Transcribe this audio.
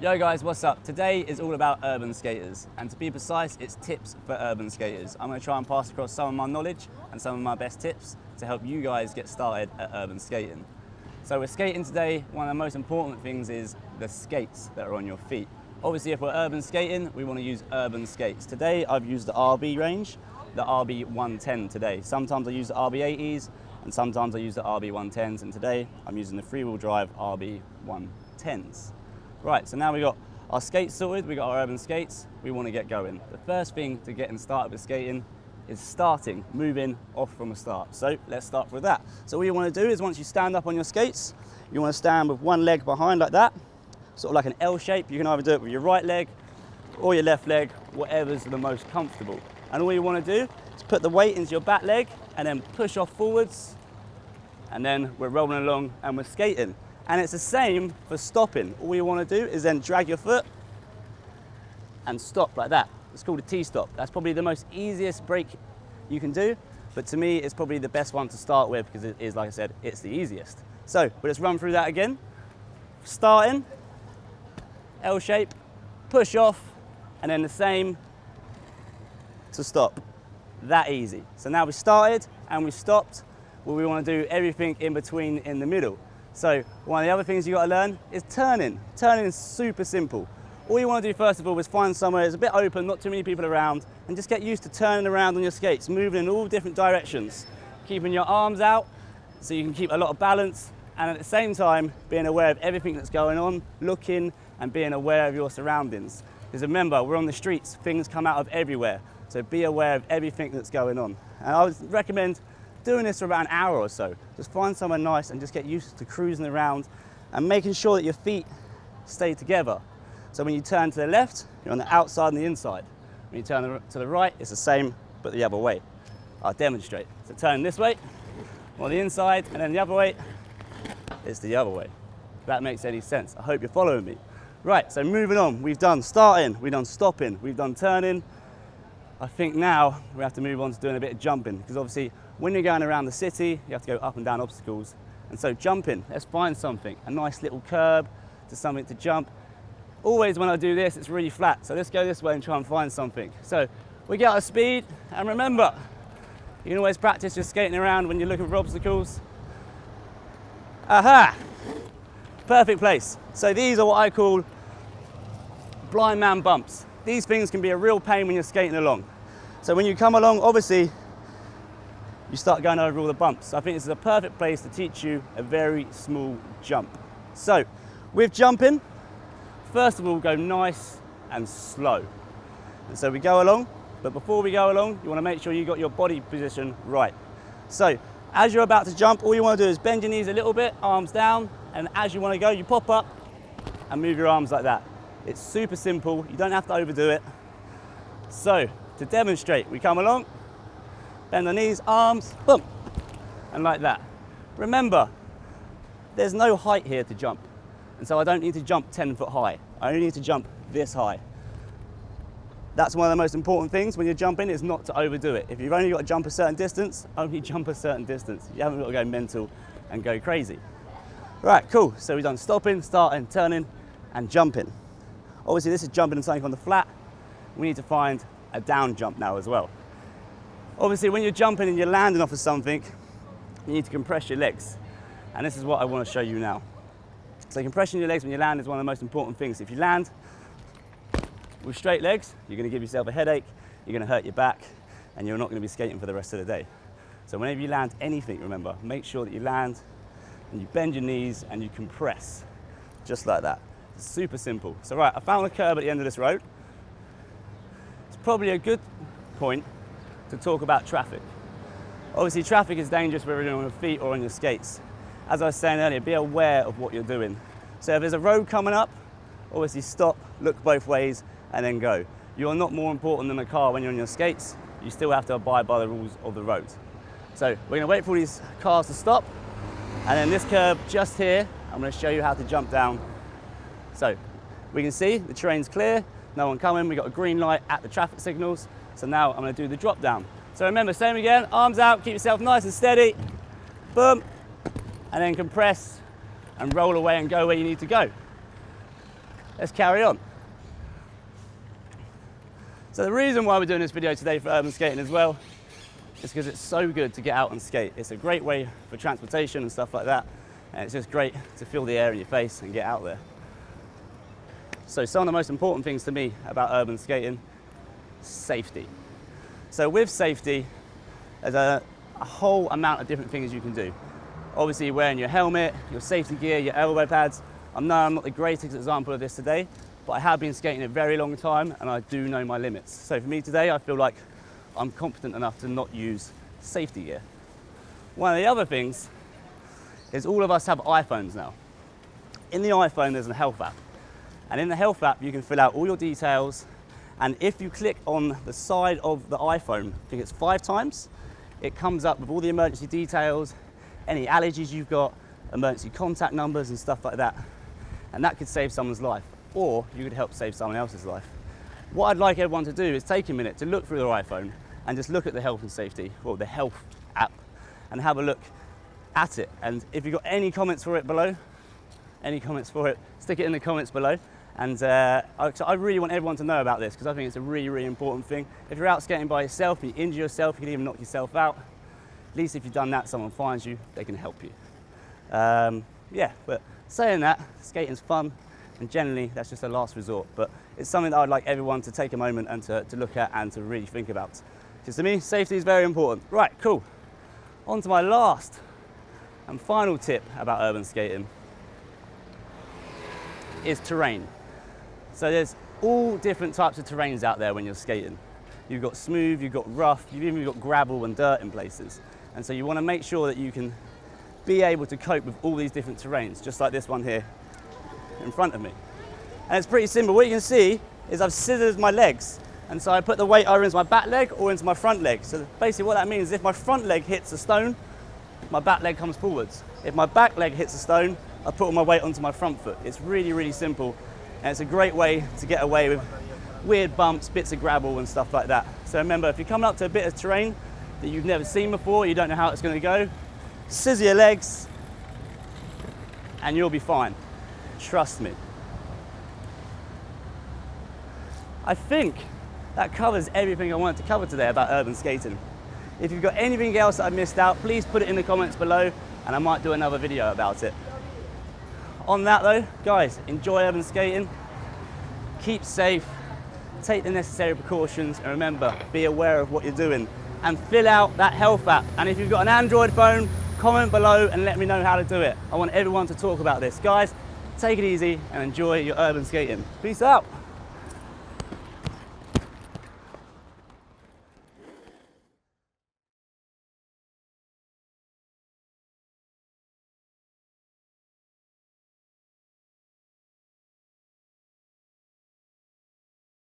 Yo guys, what's up? Today is all about urban skaters, and to be precise, it's tips for urban skaters. I'm going to try and pass across some of my knowledge and some of my best tips to help you guys get started at urban skating. So we're skating today, one of the most important things is the skates that are on your feet. Obviously if we're urban skating, we want to use urban skates. Today I've used the RB range, the RB 110 today. Sometimes I use the RB 80s and sometimes I use the RB 110s, and today I'm using the free-wheel drive RB 110s. Right, so now we've got our skates sorted, we've got our urban skates, we want to get going. The first thing to getting started with skating is moving off from a start. So let's start with that. So what you want to do is once you stand up on your skates, you want to stand with one leg behind like that, sort of like an L shape. You can either do it with your right leg or your left leg, whatever's the most comfortable. And all you want to do is put the weight into your back leg and then push off forwards, and then we're rolling along and we're skating. And it's the same for stopping. All you want to do is then drag your foot and stop like that. It's called a T-stop. That's probably the most easiest break you can do, but to me it's probably the best one to start with because it is, like I said, it's the easiest. So we'll just run through that again. Starting, L shape, push off, and then the same to stop. That easy. So now we started and we stopped. Well, we want to do everything in between in the middle. So one of the other things you got to learn is turning. Turning is super simple. All you want to do first of all is find somewhere that's a bit open, not too many people around, and just get used to turning around on your skates, moving in all different directions, keeping your arms out so you can keep a lot of balance, and at the same time being aware of everything that's going on, looking and being aware of your surroundings. Because remember, we're on the streets, things come out of everywhere, so be aware of everything that's going on. And I would recommend doing this for about an hour or so. Just find somewhere nice and just get used to cruising around and making sure that your feet stay together. So when you turn to the left, you're on the outside and the inside. When you turn to the right, it's the same, but the other way. I'll demonstrate. So turn this way, on the inside, and then the other way, it's the other way. If that makes any sense. I hope you're following me. Right, so moving on. We've done starting, we've done stopping, we've done turning. I think now we have to move on to doing a bit of jumping, because obviously when you're going around the city, you have to go up and down obstacles. And so jumping, let's find something, a nice little curb to something to jump. Always when I do this, it's really flat. So let's go this way and try and find something. So we get our speed, and remember, you can always practice just skating around when you're looking for obstacles. Aha! Perfect place. So these are what I call blind man bumps. These things can be a real pain when you're skating along. So when you come along, obviously, you start going over all the bumps. I think this is a perfect place to teach you a very small jump. So with jumping, first of all, go nice and slow. And so we go along, but before we go along, you want to make sure you got your body position right. So as you're about to jump, all you want to do is bend your knees a little bit, arms down, and as you want to go, you pop up and move your arms like that. It's super simple, you don't have to overdo it. So to demonstrate, we come along, bend the knees, arms, boom, and like that. Remember, there's no height here to jump. And so I don't need to jump 10 foot high. I only need to jump this high. That's one of the most important things when you're jumping, is not to overdo it. If you've only got to jump a certain distance, only jump a certain distance. You haven't got to go mental and go crazy. Right, cool. So we've done stopping, starting, turning, and jumping. Obviously this is jumping and something on the flat. We need to find a down jump now as well. Obviously when you're jumping and you're landing off of something, you need to compress your legs. And this is what I want to show you now. So compression your legs when you land is one of the most important things. If you land with straight legs, you're going to give yourself a headache, you're going to hurt your back, and you're not going to be skating for the rest of the day. So whenever you land anything, remember, make sure that you land and you bend your knees and you compress, just like that. It's super simple. So right, I found a curb at the end of this road. It's probably a good point to talk about traffic. Obviously traffic is dangerous whether you're on your feet or on your skates. As I was saying earlier, be aware of what you're doing. So if there's a road coming up, obviously stop, look both ways, and then go. You're not more important than a car when you're on your skates. You still have to abide by the rules of the road. So we're gonna wait for all these cars to stop, and then this curb just here, I'm gonna show you how to jump down. So we can see the terrain's clear, no one coming, we got a green light at the traffic signals. So now I'm gonna do the drop down. So remember, same again, arms out, keep yourself nice and steady, boom, and then compress and roll away and go where you need to go. let's carry on. So the reason why we're doing this video today for urban skating as well is because it's so good to get out and skate. It's a great way for transportation and stuff like that, and it's just great to feel the air in your face and get out there. So some of the most important things to me about urban skating, safety. So with safety, there's a whole amount of different things you can do. Obviously you're wearing your helmet, your safety gear, your elbow pads. I'm not the greatest example of this today, but I have been skating a very long time and I do know my limits. So for me today, I feel like I'm confident enough to not use safety gear. One of the other things is all of us have iPhones now. In the iPhone, there's a health app. And in the health app, you can fill out all your details. And if you click on the side of the iPhone, I think it's 5 times, it comes up with all the emergency details, any allergies you've got, emergency contact numbers and stuff like that. And that could save someone's life, or you could help save someone else's life. What I'd like everyone to do is take a minute to look through their iPhone and just look at the health and safety, or the health app, and have a look at it. And if you've got any comments for it below, stick it in the comments below. And I really want everyone to know about this because I think it's a really, really important thing. If you're out skating by yourself and you injure yourself, you can even knock yourself out. At least if you've done that, someone finds you, they can help you. Yeah, but saying that, skating's fun, and generally that's just a last resort. But it's something that I'd like everyone to take a moment and to look at and to really think about. Because to me, safety is very important. Right, cool. On to my last and final tip about urban skating is terrain. So there's all different types of terrains out there when you're skating. You've got smooth, you've got rough, you've even got gravel and dirt in places. And so you want to make sure that you can be able to cope with all these different terrains, just like this one here in front of me. And it's pretty simple. What you can see is I've scissored my legs. And so I put the weight either into my back leg or into my front leg. So basically what that means is if my front leg hits a stone, my back leg comes forwards. If my back leg hits a stone, I put all my weight onto my front foot. It's really, really simple. And it's a great way to get away with weird bumps, bits of gravel and stuff like that. So remember, if you're coming up to a bit of terrain that you've never seen before, you don't know how it's going to go, scissor your legs and you'll be fine. Trust me. I think that covers everything I wanted to cover today about urban skating. If you've got anything else that I missed out, please put it in the comments below and I might do another video about it. On that though, guys, enjoy urban skating, keep safe, take the necessary precautions, and remember, be aware of what you're doing and fill out that health app. And if you've got an Android phone, comment below and let me know how to do it. I want everyone to talk about this. Guys, take it easy and enjoy your urban skating. Peace out.